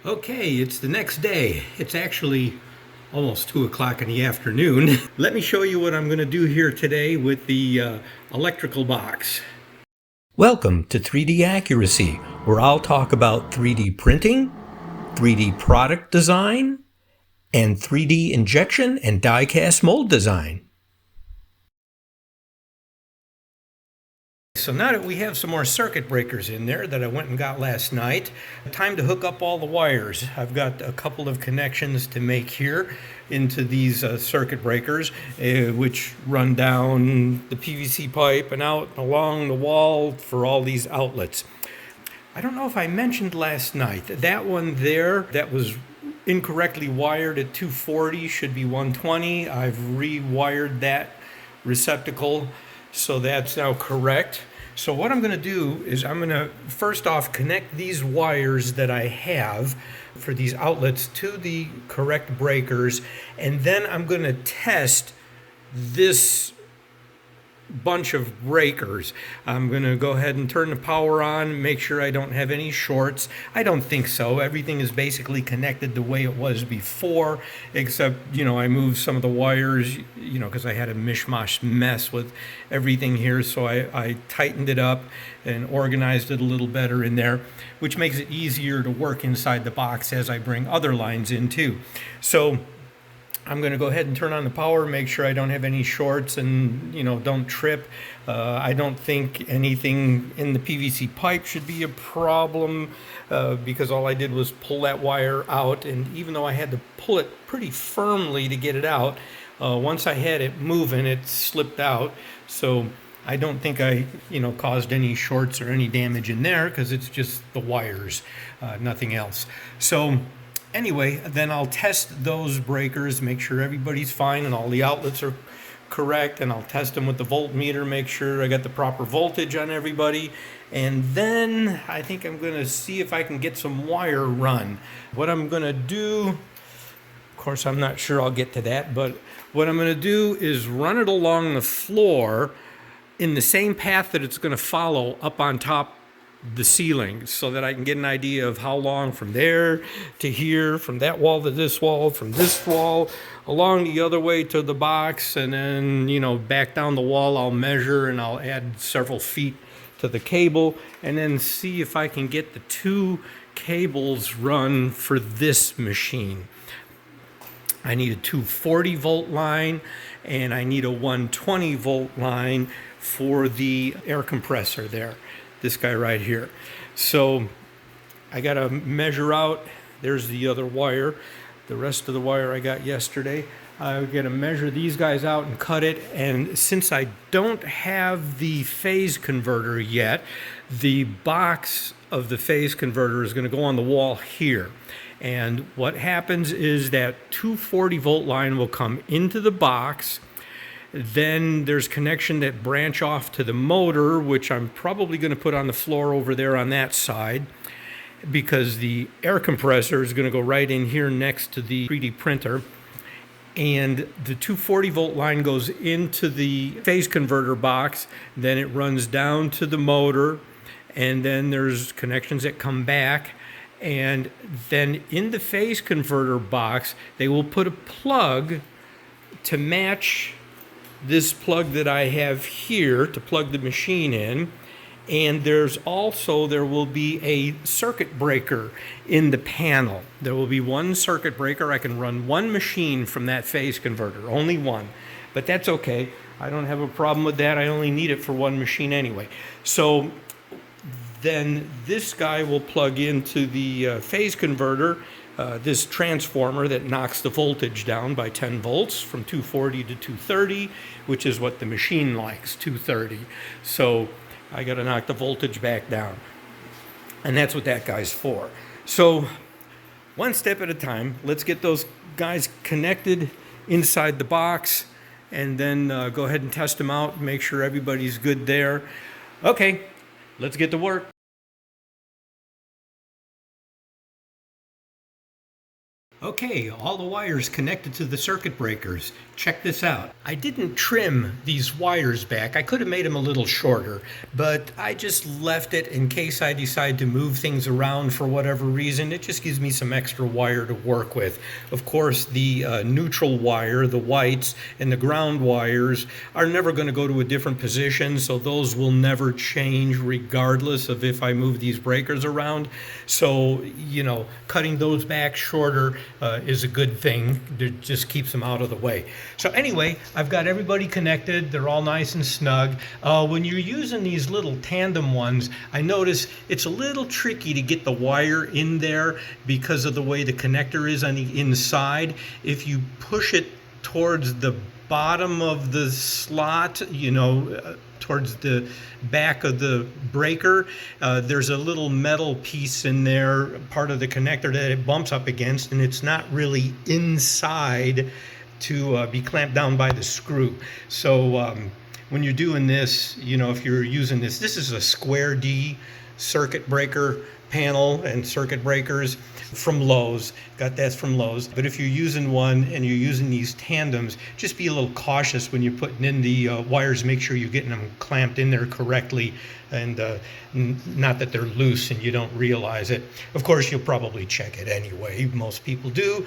Okay, it's the next day. It's actually almost 2 o'clock in the afternoon. Let me show you what I'm going to do here today with the electrical box. Welcome to 3D Accuracy, where I'll talk about 3D printing, 3D product design, and 3D injection and die-cast mold design. So now that we have some more circuit breakers in there that I went and got last night, time to hook up all the wires. I've got a couple of connections to make here into these circuit breakers, which run down the PVC pipe and out along the wall for all these outlets. I don't know if I mentioned last night, that one there that was incorrectly wired at 240 should be 120. I've rewired that receptacle, so that's now correct. So what I'm going to do is I'm going to first off connect these wires that I have for these outlets to the correct breakers, and then I'm going to test this bunch of breakers. I'm going to go ahead and turn the power on, make sure I don't have any shorts. I don't think so. Everything is basically connected the way it was before, except, I moved some of the wires, because I had a mishmash mess with everything here. So I tightened it up and organized it a little better in there, which makes it easier to work inside the box as I bring other lines in too. So I'm going to go ahead and turn on the power, make sure I don't have any shorts and, don't trip. I don't think anything in the PVC pipe should be a problem because all I did was pull that wire out. And even though I had to pull it pretty firmly to get it out, once I had it moving, it slipped out. So I don't think I, caused any shorts or any damage in there because it's just the wires, nothing else. So anyway, then I'll test those breakers, make sure everybody's fine and all the outlets are correct, and I'll test them with the voltmeter, make sure I got the proper voltage on everybody, and then I think I'm going to see if I can get some wire run. What I'm going to do, of course I'm not sure I'll get to that, but what I'm going to do is run it along the floor in the same path that it's going to follow up on top the ceiling, so that I can get an idea of how long from there to here, from that wall to this wall, from this wall along the other way to the box, and then back down the wall. I'll measure and I'll add several feet to the cable, and then see if I can get the two cables run for this machine. I need a 240 volt line and I need a 120 volt line for the air compressor there, this guy right here. So I got to measure out. There's the other wire. The rest of the wire I got yesterday. I got to measure these guys out and cut it. And since I don't have the phase converter yet, the box of the phase converter is going to go on the wall here. And what happens is that 240 volt line will come into the box. Then there's connection that branch off to the motor, which I'm probably going to put on the floor over there on that side, because the air compressor is going to go right in here next to the 3D printer. And the 240 volt line goes into the phase converter box, then it runs down to the motor, and then there's connections that come back. And then in the phase converter box, they will put a plug to match this plug that I have here to plug the machine in. And there will be a circuit breaker in the panel. There will be one circuit breaker. I can run one machine from that phase converter, only one. But that's okay. I don't have a problem with that. I only need it for one machine anyway. So then this guy will plug into the phase converter, this transformer that knocks the voltage down by 10 volts from 240 to 230, which is what the machine likes, 230. So I got to knock the voltage back down. And that's what that guy's for. So one step at a time, let's get those guys connected inside the box, and then go ahead and test them out, make sure everybody's good there. Okay, let's get to work. Okay, all the wires connected to the circuit breakers. Check this out. I didn't trim these wires back. I could have made them a little shorter, but I just left it in case I decide to move things around for whatever reason. It just gives me some extra wire to work with. Of course, the neutral wire, the whites, and the ground wires are never going to go to a different position, so those will never change regardless of if I move these breakers around. So, cutting those back shorter is a good thing. It just keeps them out of the way. So anyway, I've got everybody connected. They're all nice and snug. When you're using these little tandem ones, I notice it's a little tricky to get the wire in there because of the way the connector is on the inside. If you push it towards the bottom of the slot, towards the back of the breaker, there's a little metal piece in there, part of the connector that it bumps up against, and it's not really inside to be clamped down by the screw. So when you're doing this, if you're using this is a square D circuit breaker panel and circuit breakers from Lowe's. Got that from Lowe's. But if you're using one and you're using these tandems, just be a little cautious when you're putting in the wires. Make sure you're getting them clamped in there correctly, and not that they're loose and you don't realize it. Of course, you'll probably check it anyway. Most people do.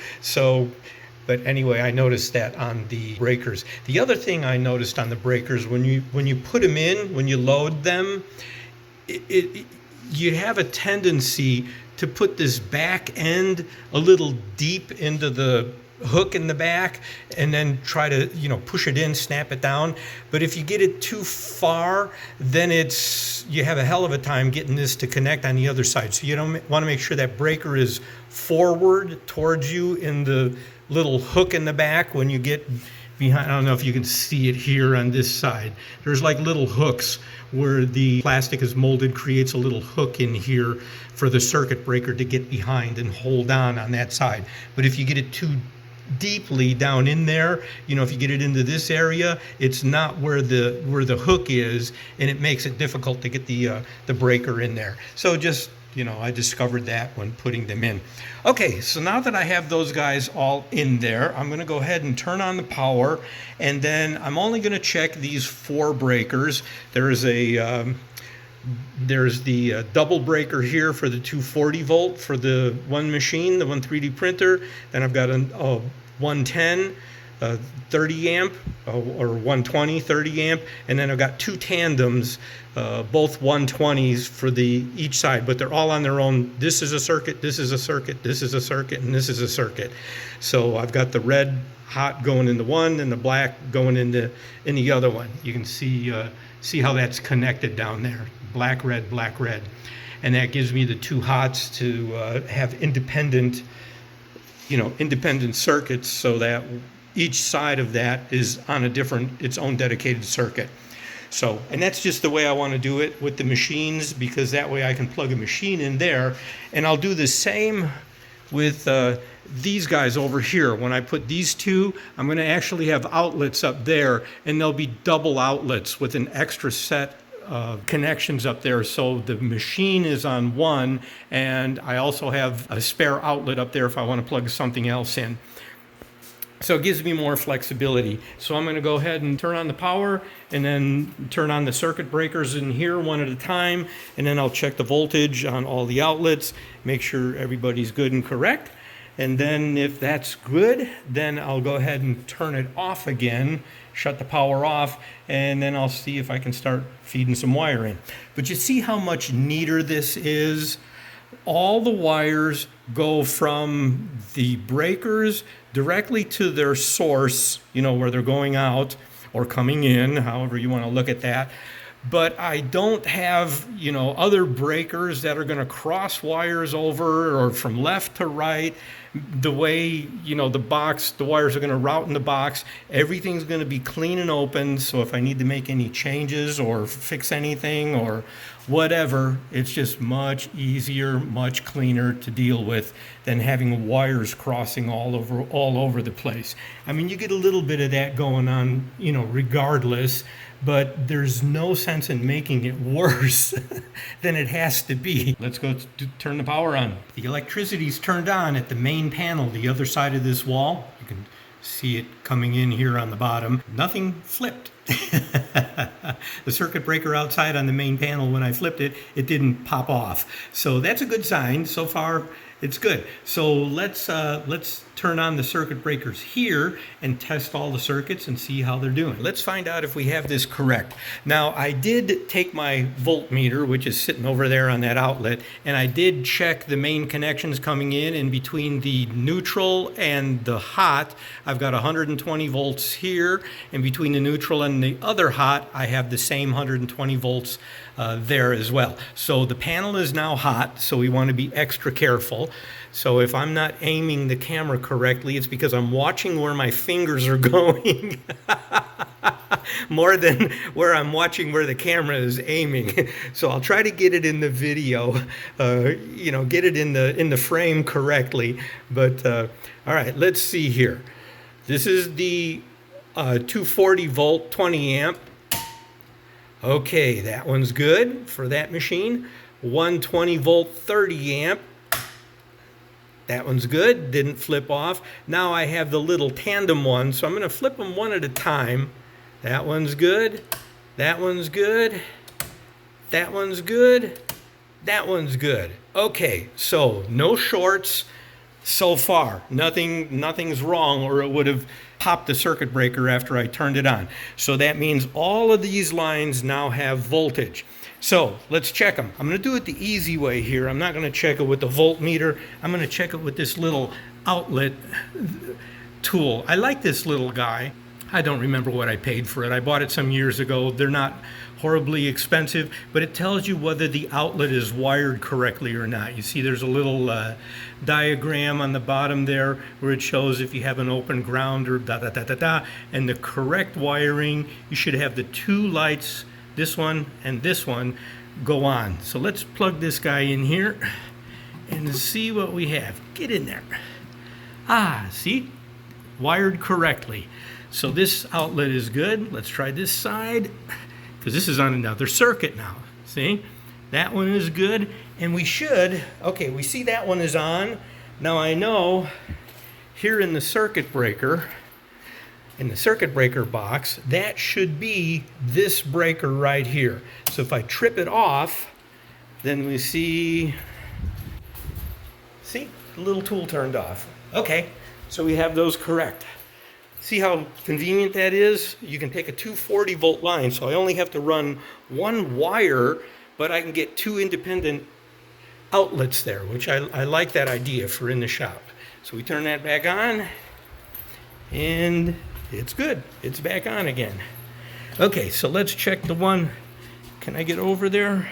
But anyway, I noticed that on the breakers. The other thing I noticed on the breakers, when you put them in, when you load them, you have a tendency to put this back end a little deep into the hook in the back and then try to push it in, snap it down. But if you get it too far, then you have a hell of a time getting this to connect on the other side. So you don't want to make sure that breaker is forward towards you in the little hook in the back. When you get behind, I don't know if you can see it here on this side, there's like little hooks where the plastic is molded, creates a little hook in here for the circuit breaker to get behind and hold on that side. But if you get it too deeply down in there, if you get it into this area, it's not where the hook is, and it makes it difficult to get the breaker in there. So just I discovered that when putting them in. Okay, so now that I have those guys all in there, I'm going to go ahead and turn on the power, and then I'm only going to check these 4 breakers. There's the double breaker here for the 240 volt for the one machine, the one 3D printer. Then I've got a 110 30 amp or 120 30 amp, and then I've got 2 tandems, both 120s for each side, but they're all on their own. This is a circuit, this is a circuit, this is a circuit, and this is a circuit. So I've got the red hot going into one and the black going in the other one. You can see how that's connected down there, black red, and that gives me the 2 hots to have independent circuits, so that each side of that is on its own dedicated circuit. So, and that's just the way I want to do it with the machines, because that way I can plug a machine in there. And I'll do the same with these guys over here. When I put these 2, I'm going to actually have outlets up there, and they'll be double outlets with an extra set of connections up there. So the machine is on one, and I also have a spare outlet up there if I want to plug something else in. So it gives me more flexibility. So I'm going to go ahead and turn on the power, and then turn on the circuit breakers in here one at a time, and then I'll check the voltage on all the outlets, make sure everybody's good and correct. And then if that's good, then I'll go ahead and turn it off again, shut the power off, and then I'll see if I can start feeding some wire in. But you see how much neater this is? All the wires go from the breakers directly to their source, where they're going out or coming in, however you want to look at that. But I don't have, other breakers that are going to cross wires over or from left to right. The way, the wires are going to route in the box. Everything's going to be clean and open. So if I need to make any changes or fix anything or whatever. It's just much easier, much cleaner to deal with than having wires crossing all over the place. I mean, you get a little bit of that going on, you know, regardless, but there's no sense in making it worse than it has to be. Let's go turn the power on. The electricity's turned on at the main panel, the other side of this wall. You can see it coming in here on the bottom. Nothing flipped. The circuit breaker outside on the main panel, when I flipped it, it didn't pop off. So that's a good sign. So far, it's good. So let's turn on the circuit breakers here and test all the circuits and see how they're doing. Let's find out if we have this correct. Now, I did take my voltmeter, which is sitting over there on that outlet, and I did check the main connections coming in between the neutral and the hot. I've got 120 volts here, and between the neutral and the other hot, I have the same 120 volts there as well. So the panel is now hot, so we want to be extra careful. So if I'm not aiming the camera correctly, it's because I'm watching where my fingers are going more than where I'm watching where the camera is aiming. So I'll try to get it in the video, you know, get it in the frame correctly. But all right, let's see here. This is the 240 volt 20 amp. Okay, that one's good for that machine. 120 volt 30 amp. That one's good, didn't flip off. Now I have the little tandem one, so I'm going to flip them one at a time. That one's good. That one's good. That one's good. That one's good. Okay, so no shorts so far. Nothing's wrong, or it would have popped the circuit breaker after I turned it on. So that means all of these lines now have voltage. So let's check them. I'm going to do it the easy way here. I'm not going to check it with the voltmeter. I'm going to check it with this little outlet tool. I like this little guy. I don't remember what I paid for it. I bought it some years ago. They're not horribly expensive, but it tells you whether the outlet is wired correctly or not. You see there's a little diagram on the bottom there where it shows if you have an open ground or da-da-da-da-da. And the correct wiring, you should have the two lights, this one and this one, go on. So let's plug this guy in here and see what we have. Get in there. Ah, see? Wired correctly. So this outlet is good. Let's try this side, because this is on another circuit now. See? That one is good. And we should, okay, we see that one is on. Now I know here in the circuit breaker box, that should be this breaker right here. So if I trip it off, then we see the little tool turned off. Okay, so we have those correct. See how convenient that is? You can take a 240 volt line, so I only have to run one wire, but I can get two independent outlets there, which I like that idea for in the shop. So we turn that back on, and it's good. It's back on again. Okay, so let's check the one. Can I get over there?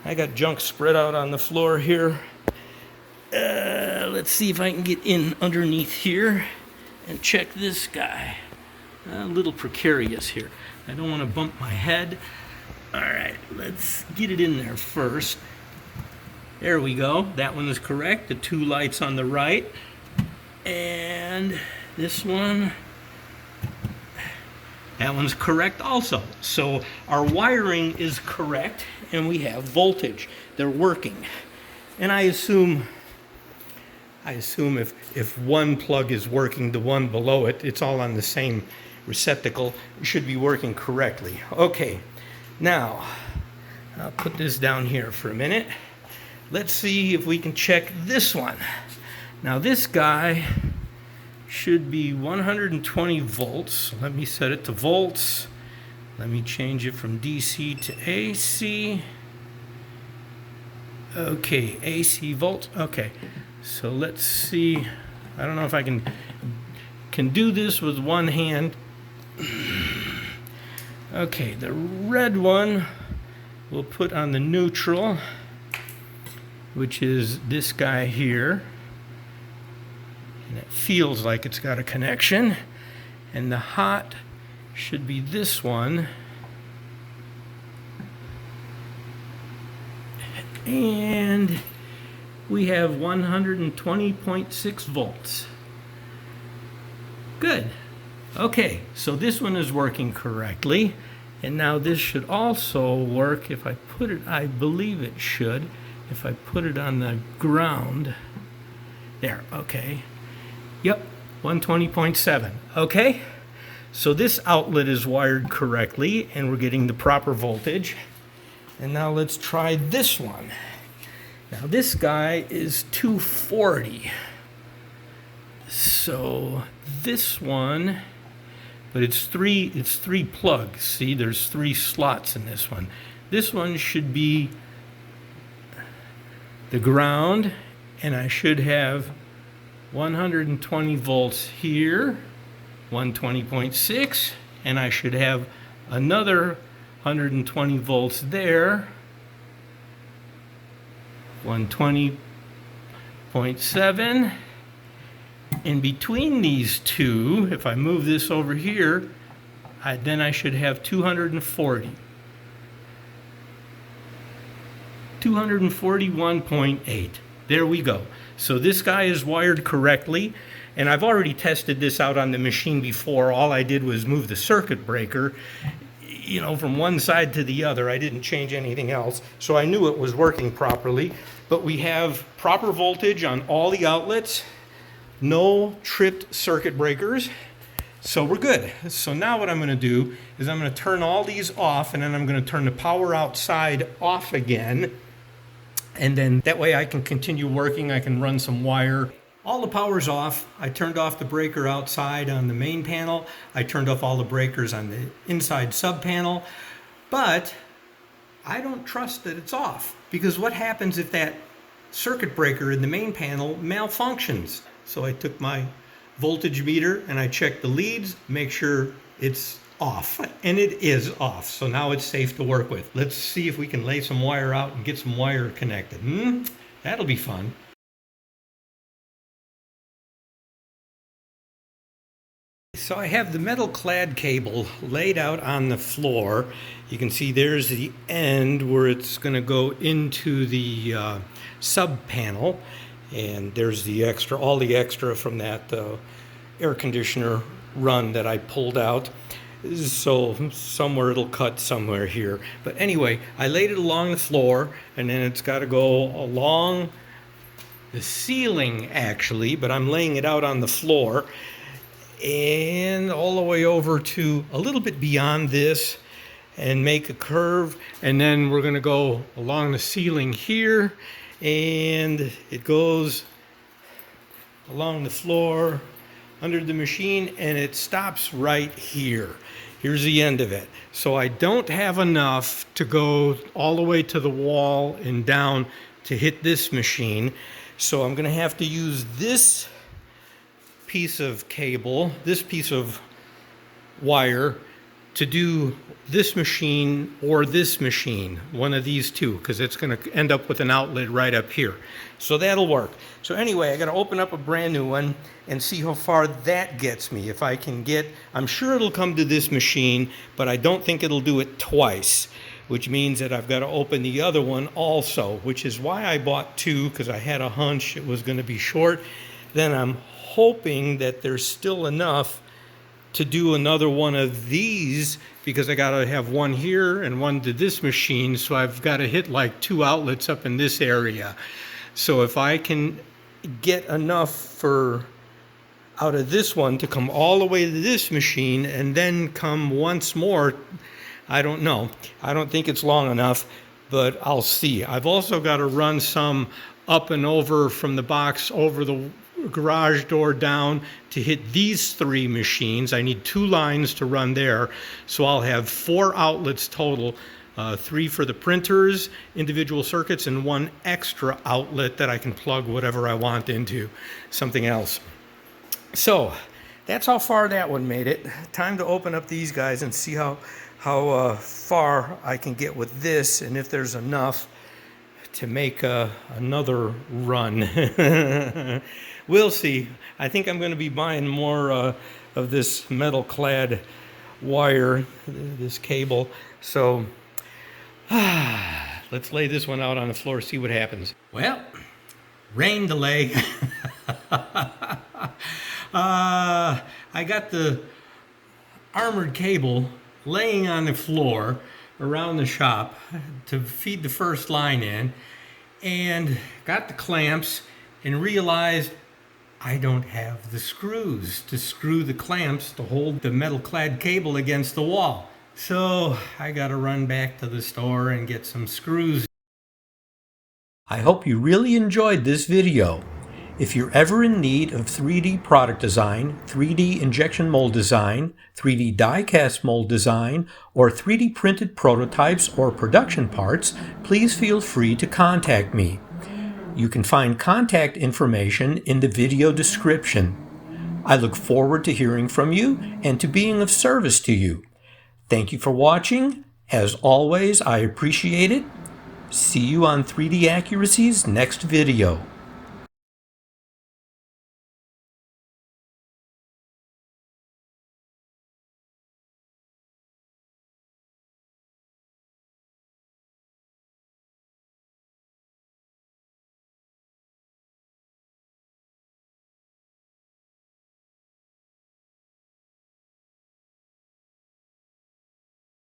I got junk spread out on the floor here. Let's see if I can get in underneath here and check this guy. A little precarious here. I don't want to bump my head. All right, let's get it in there first. There we go. That one is correct. The two lights on the right. And this one, that one's correct also. So our wiring is correct and we have voltage. They're working. And I assume if one plug is working, the one below it, it's all on the same receptacle, it should be working correctly. Okay, now I'll put this down here for a minute. Let's see if we can check this one. Now this guy should be 120 volts. Let me set it to volts. Let me change it from DC to AC. Okay, AC volts. Okay, so let's see. I don't know if I can do this with one hand. Okay, the red one we'll put on the neutral, which is this guy here. And it feels like it's got a connection. And the hot should be this one. And we have 120.6 volts. Good. Okay, so this one is working correctly. And now this should also work if I put it, I believe it should, if I put it on the ground. There, okay. Yep, 120.7. Okay, so this outlet is wired correctly and we're getting the proper voltage. And now let's try this one. Now this guy is 240. So this one, but it's three plugs. See, there's 3 slots in this one. This one should be the ground, and I should have 120 volts here, 120.6, and I should have another 120 volts there, 120.7. In between these two, if I move this over here, then I should have 240. 241.8. There we go. So this guy is wired correctly, and I've already tested this out on the machine before. All I did was move the circuit breaker, from one side to the other. I didn't change anything else, so I knew it was working properly. But we have proper voltage on all the outlets. No tripped circuit breakers, so we're good. So now what I'm going to do is I'm going to turn all these off, and then I'm going to turn the power outside off again, and then that way I can continue working. I can run some wire. All the power's off. I turned off the breaker outside on the main panel. I turned off all the breakers on the inside sub panel, but I don't trust that it's off, because what happens if that circuit breaker in the main panel malfunctions? So I took my voltage meter and I checked the leads, make sure it's off, and it is off. So now it's safe to work with. Let's see if we can lay some wire out and get some wire connected. That'll be fun. So I have the metal clad cable laid out on the floor. You can see there's the end where it's going to go into the sub panel. And there's the extra, all the extra from that air conditioner run that I pulled out. So somewhere it'll cut somewhere here. But anyway, I laid it along the floor, and then it's got to go along the ceiling actually, but I'm laying it out on the floor and all the way over to a little bit beyond this and make a curve. And then we're going to go along the ceiling here, and it goes along the floor under the machine, and it stops right here. Here's the end of it. So I don't have enough to go all the way to the wall and down to hit this machine. So I'm going to have to use this piece of cable, this piece of wire, to do this machine or this machine, one of these two, because it's going to end up with an outlet right up here. So that'll work. So anyway, I got to open up a brand new one and see how far that gets me. If I can get, I'm sure it'll come to this machine, but I don't think it'll do it twice, which means that I've got to open the other one also, which is why I bought two, because I had a hunch it was going to be short. Then I'm hoping that there's still enough to do another one of these, because I got to have one here and one to this machine, so I've got to hit like 2 outlets up in this area. So if I can get enough for out of this one to come all the way to this machine and then come once more, I don't know. I don't think it's long enough, but I'll see. I've also got to run some up and over from the box over the garage door down to hit these 3 machines. I need 2 lines to run there, so I'll have 4 outlets total, 3 for the printers, individual circuits, and 1 extra outlet that I can plug whatever I want into, something else. So that's how far that one made it. Time to open up these guys and see how far I can get with this, and if there's enough to make another run. We'll see. I think I'm going to be buying more of this metal clad wire, this cable. So Let's lay this one out on the floor, see what happens. Well, rain delay. I got the armored cable laying on the floor around the shop to feed the first line in, and got the clamps and realized I don't have the screws to screw the clamps to hold the metal clad cable against the wall. So I gotta run back to the store and get some screws. I hope you really enjoyed this video. If you're ever in need of 3D product design, 3D injection mold design, 3D die-cast mold design, or 3D printed prototypes or production parts, please feel free to contact me. You can find contact information in the video description. I look forward to hearing from you and to being of service to you. Thank you for watching. As always, I appreciate it. See you on 3D Accuracy's next video.